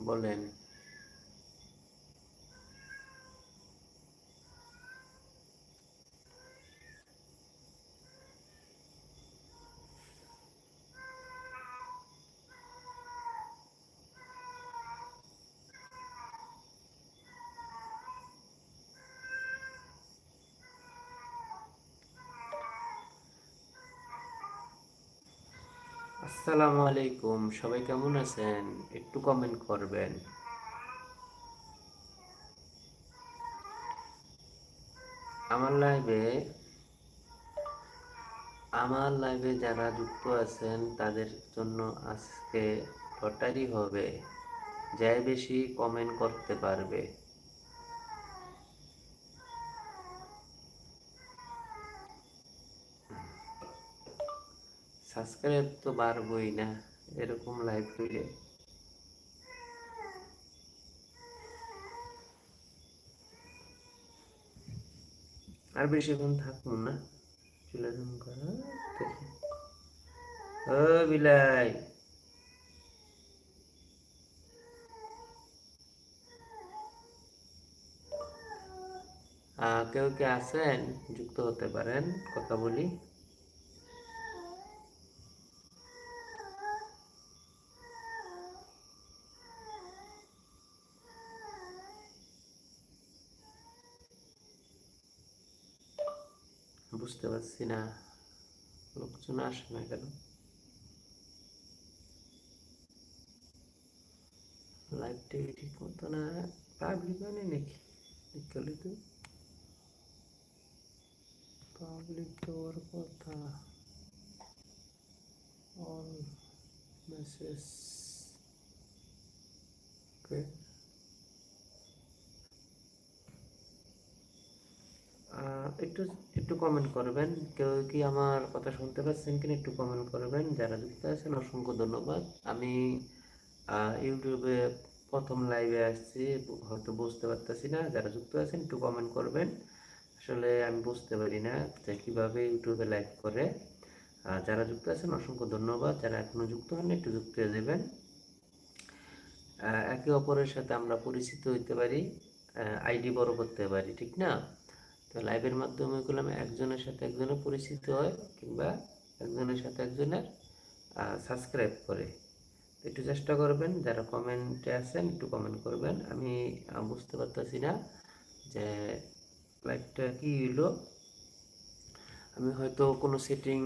বলেন। আসসালামু আলাইকুম, সবাই কেমন আছেন? একটু কমেন্ট করবেন। আমার লাইভে আমার লাইভে যারা যুক্ত আছেন তাদের জন্য আজকে লটারি হবে, যে বেশি কমেন্ট করতে পারবে। সাবস্ক্রাইব তো বাড়বই না এরকম লাইভ হইলে। আর বেশিক্ষণ থাকবো না, চলে যাবো। ও বিলাই, কেউ কে আছেন? যুক্ত হতে পারেন, কথা বলি। বুঝতে পারছি না, লোকজন আসে না কেন? লাইভটা ঠিক মতো না, পাবলিক মানে নাকি? দেখলে তো পাবলিক দেওয়ার কথা। অল মেসেজ, একটু একটু কমেন্ট করবেন। কেউ কি আমার কথা শুনতে পাচ্ছেন কিনা একটু কমেন্ট করবেন। যারা যুক্ত আছেন অসংখ্য ধন্যবাদ। আমি ইউটিউবে প্রথম লাইভে আসছি, হয়তো বুঝতে পারতেছি না। যারা যুক্ত আছেন একটু কমেন্ট করবেন। আসলে আমি বুঝতে পারি না যে কীভাবে ইউটিউবে লাইভ করে। যারা যুক্ত আছেন অসংখ্য ধন্যবাদ। যারা এখনও যুক্ত হন একটু যুক্ত হয়ে যাবেন। একে অপরের সাথে আমরা পরিচিত হইতে পারি, আইডি বড় করতে পারি, ঠিক না? তো লাইভের মাধ্যমে করলাম একজনের সাথে একজনের পরিচিত হয়, কিংবা একজনের সাথে একজনের সাবস্ক্রাইব করে। একটু চেষ্টা করবেন। যারা কমেন্টে আছেন একটু কমেন্ট করবেন। আমি বুঝতে পারতেছি না যে লাইভটা কি হইলো। আমি হয়তো কোনো সেটিং